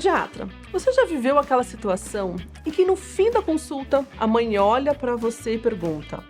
Pediatra, você já viveu aquela situação em que no fim da consulta a mãe olha para você e pergunta: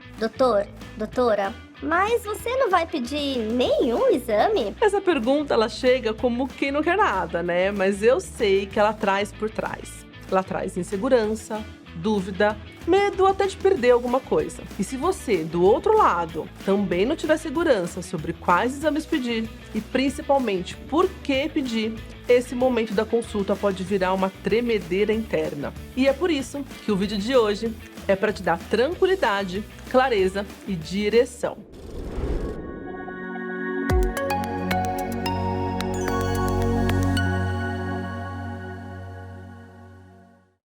Doutora, mas você não vai pedir nenhum exame? Essa pergunta ela chega como quem não quer nada, né? Mas eu sei que ela traz por trás. Ela traz insegurança, dúvida, medo até de perder alguma coisa. E se você, do outro lado, também não tiver segurança sobre quais exames pedir e principalmente por que pedir, esse momento da consulta pode virar uma tremedeira interna. E é por isso que o vídeo de hoje é para te dar tranquilidade, clareza e direção.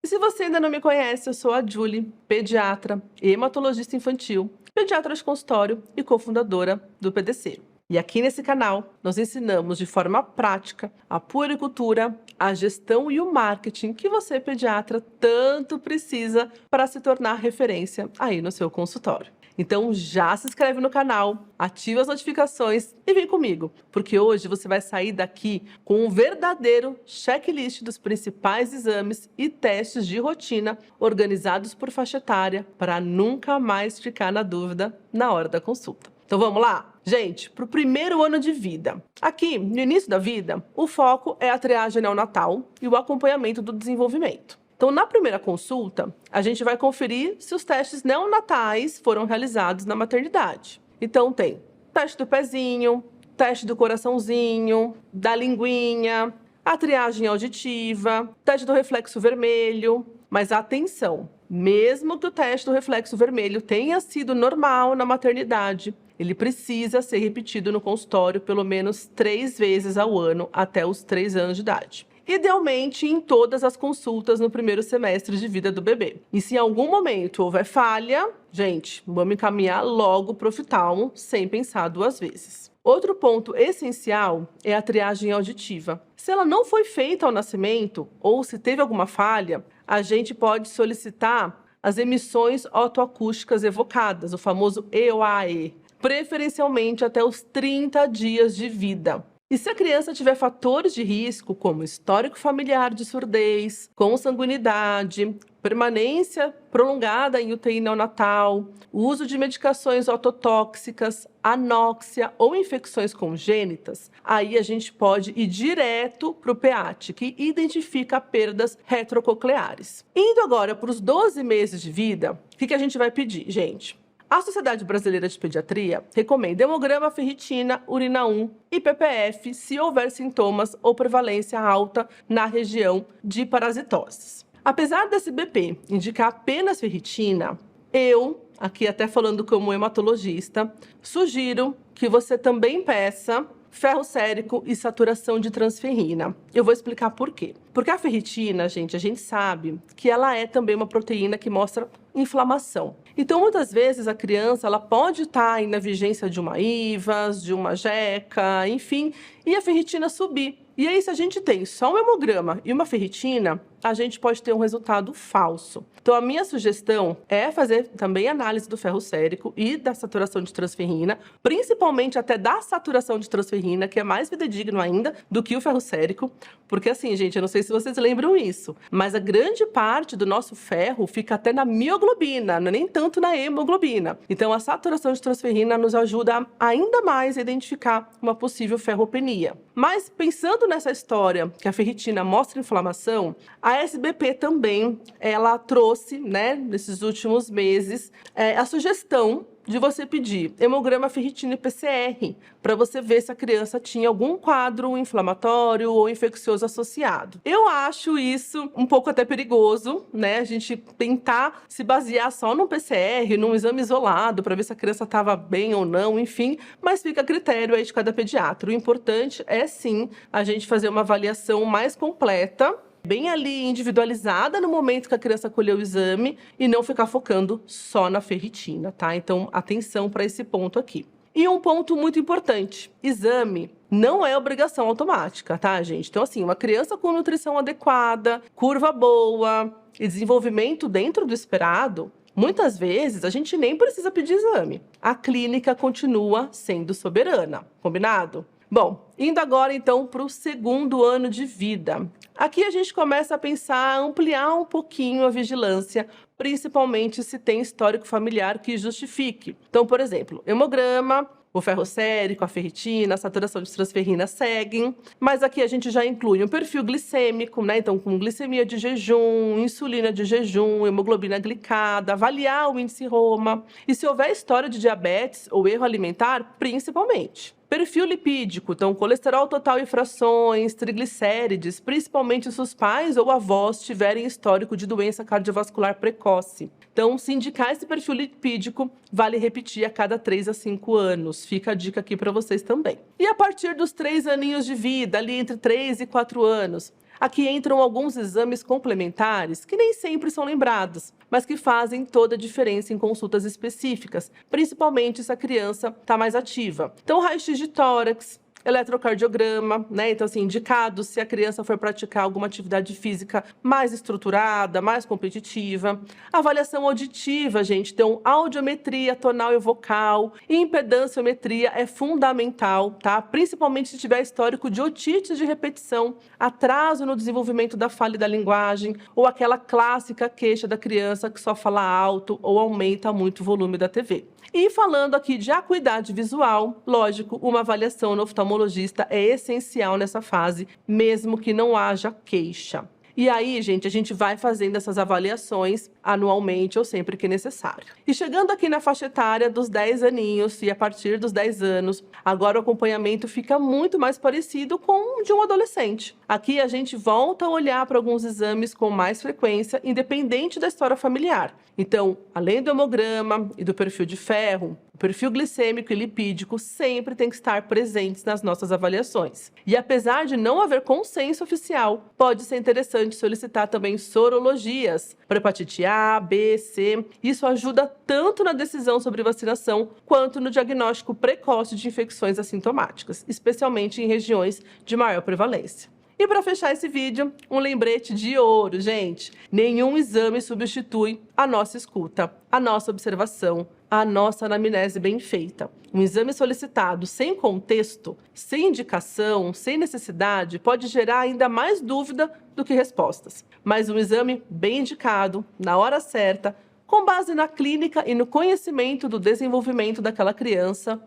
Se você ainda não me conhece, eu sou a Julie, pediatra, hematologista infantil, pediatra de consultório e cofundadora do PDC. E aqui nesse canal, nós ensinamos de forma prática a puericultura, a gestão e o marketing que você, pediatra, tanto precisa para se tornar referência aí no seu consultório. Então já se inscreve no canal, ativa as notificações e vem comigo, porque hoje você vai sair daqui com um verdadeiro checklist dos principais exames e testes de rotina organizados por faixa etária para nunca mais ficar na dúvida na hora da consulta. Então vamos lá? Gente, para o primeiro ano de vida. Aqui, no início da vida, o foco é a triagem neonatal e o acompanhamento do desenvolvimento. Então, na primeira consulta, a gente vai conferir se os testes neonatais foram realizados na maternidade. Então, tem teste do pezinho, teste do coraçãozinho, da linguinha, a triagem auditiva, teste do reflexo vermelho. Mas atenção, mesmo que o teste do reflexo vermelho tenha sido normal na maternidade, ele precisa ser repetido no consultório pelo menos 3 vezes ao ano até os 3 anos de idade. Idealmente em todas as consultas no primeiro semestre de vida do bebê. E se em algum momento houver falha, gente, vamos encaminhar logo para o oftalmo, sem pensar 2 vezes. Outro ponto essencial é a triagem auditiva. Se ela não foi feita ao nascimento, ou se teve alguma falha, a gente pode solicitar as emissões otoacústicas evocadas, o famoso EOAE, preferencialmente até os 30 dias de vida. E se a criança tiver fatores de risco, como histórico familiar de surdez, consanguinidade, permanência prolongada em UTI neonatal, uso de medicações ototóxicas, anóxia ou infecções congênitas, aí a gente pode ir direto para o PEAT, que identifica perdas retrococleares. Indo agora para os 12 meses de vida, o que a gente vai pedir, gente? A Sociedade Brasileira de Pediatria recomenda hemograma, ferritina, urina 1 e PPF se houver sintomas ou prevalência alta na região de parasitoses. Apesar desse BP indicar apenas ferritina, eu, aqui até falando como hematologista, sugiro que você também peça ferro sérico e saturação de transferrina. Eu vou explicar por quê. Porque a ferritina, gente, a gente sabe que ela é também uma proteína que mostra inflamação. Então, muitas vezes, a criança ela pode estar aí na vigência de uma IVAS, de uma jeca, enfim, e a ferritina subir. E aí, se a gente tem só um hemograma e uma ferritina, a gente pode ter um resultado falso. Então, a minha sugestão é fazer também análise do ferro sérico e da saturação de transferrina, principalmente até da saturação de transferrina, que é mais fidedigno ainda do que o ferro sérico, porque assim, gente, eu não sei se vocês lembram isso, mas a grande parte do nosso ferro fica até na mioglobina, não é nem tanto na hemoglobina. Então, a saturação de transferrina nos ajuda ainda mais a identificar uma possível ferropenia. Mas, pensando nessa história que a ferritina mostra inflamação, a SBP também, ela trouxe, né, nesses últimos meses, a sugestão de você pedir hemograma, ferritina e PCR, para você ver se a criança tinha algum quadro inflamatório ou infeccioso associado. Eu acho isso um pouco até perigoso, né? A gente tentar se basear só no PCR, num exame isolado, para ver se a criança estava bem ou não, enfim, mas fica a critério aí de cada pediatra. O importante é, sim, a gente fazer uma avaliação mais completa, bem ali individualizada no momento que a criança colheu o exame e não ficar focando só na ferritina, tá? Então, atenção para esse ponto aqui. E um ponto muito importante, exame não é obrigação automática, tá, gente? Então, assim, uma criança com nutrição adequada, curva boa e desenvolvimento dentro do esperado, muitas vezes a gente nem precisa pedir exame. A clínica continua sendo soberana, combinado? Bom, indo agora então para o segundo ano de vida. Aqui a gente começa a pensar, ampliar um pouquinho a vigilância, principalmente se tem histórico familiar que justifique. Então, por exemplo, hemograma, o ferro sérico, a ferritina, a saturação de transferrina seguem, mas aqui a gente já inclui um perfil glicêmico, né? Então, com glicemia de jejum, insulina de jejum, hemoglobina glicada, avaliar o índice Roma. E se houver história de diabetes ou erro alimentar, principalmente. Perfil lipídico, então colesterol total em frações, triglicérides, principalmente se os pais ou avós tiverem histórico de doença cardiovascular precoce. Então, se indicar esse perfil lipídico, vale repetir a cada 3 a 5 anos. Fica a dica aqui para vocês também. E a partir dos 3 aninhos de vida, ali entre 3 e 4 anos, aqui entram alguns exames complementares que nem sempre são lembrados, mas que fazem toda a diferença em consultas específicas, principalmente se a criança está mais ativa. Então, raio-x de tórax, eletrocardiograma, né? Então, assim, indicado se a criança for praticar alguma atividade física mais estruturada, mais competitiva. Avaliação auditiva, gente. Então, audiometria tonal e vocal. E impedanciometria é fundamental, tá? Principalmente se tiver histórico de otite de repetição, atraso no desenvolvimento da fala e da linguagem, ou aquela clássica queixa da criança que só fala alto ou aumenta muito o volume da TV. E falando aqui de acuidade visual, lógico, uma avaliação no oftalmologista é essencial nessa fase, mesmo que não haja queixa. E aí, gente, a gente vai fazendo essas avaliações anualmente ou sempre que necessário. E chegando aqui na faixa etária dos 10 aninhos e a partir dos 10 anos, agora o acompanhamento fica muito mais parecido com o de um adolescente. Aqui a gente volta a olhar para alguns exames com mais frequência, independente da história familiar. Então, além do hemograma e do perfil de ferro, o perfil glicêmico e lipídico sempre tem que estar presentes nas nossas avaliações. E apesar de não haver consenso oficial, pode ser interessante solicitar também sorologias para hepatite A, B, C. Isso ajuda tanto na decisão sobre vacinação quanto no diagnóstico precoce de infecções assintomáticas, especialmente em regiões de maior prevalência. E para fechar esse vídeo, um lembrete de ouro, gente. Nenhum exame substitui a nossa escuta, a nossa observação, a nossa anamnese bem feita. Um exame solicitado sem contexto, sem indicação, sem necessidade, pode gerar ainda mais dúvida do que respostas. Mas um exame bem indicado, na hora certa, com base na clínica e no conhecimento do desenvolvimento daquela criança,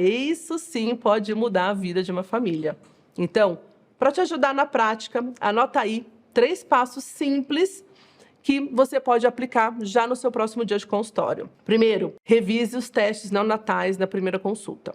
isso sim pode mudar a vida de uma família. Então, para te ajudar na prática, anota aí 3 passos simples que você pode aplicar já no seu próximo dia de consultório. Primeiro, revise os testes neonatais na primeira consulta.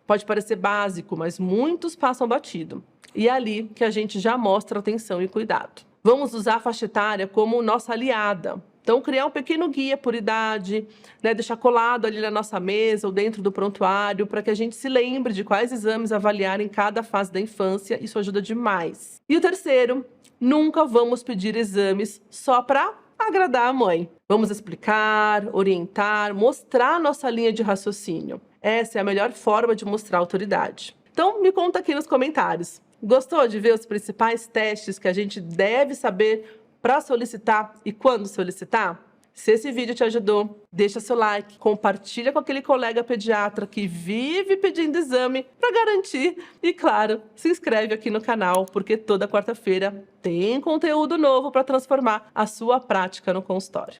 Pode parecer básico, mas muitos passam batido. E é ali que a gente já mostra atenção e cuidado. Vamos usar a faixa etária como nossa aliada. Então, criar um pequeno guia por idade, né, deixar colado ali na nossa mesa ou dentro do prontuário, para que a gente se lembre de quais exames avaliar em cada fase da infância. Isso ajuda demais. E o terceiro, nunca vamos pedir exames só para agradar a mãe. Vamos explicar, orientar, mostrar nossa linha de raciocínio. Essa é a melhor forma de mostrar autoridade. Então, me conta aqui nos comentários. Gostou de ver os principais testes que a gente deve saber para solicitar e quando solicitar? Se esse vídeo te ajudou, deixa seu like, compartilha com aquele colega pediatra que vive pedindo exame para garantir e, claro, se inscreve aqui no canal, porque toda quarta-feira tem conteúdo novo para transformar a sua prática no consultório.